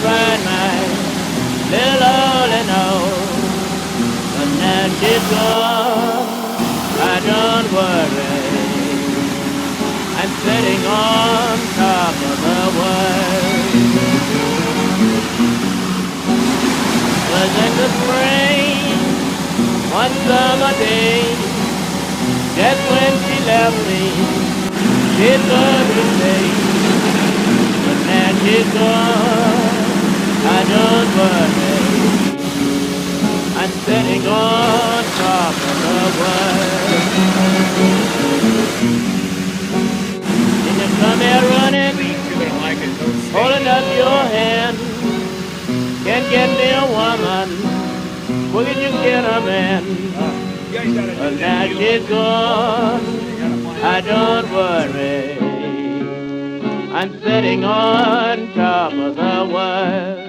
find my little only know. But now she's gone, I don't worry. I'm sitting on top of the world. Was in the spring, one summer day, just when she left me, she's going to stay. But now she's gone, I don't worry. I'm sitting on top of the world. And you come here running, holding up your hand. Can't get me a woman, where can you get a man? But now she's gone, I don't worry. I'm sitting on top of the world.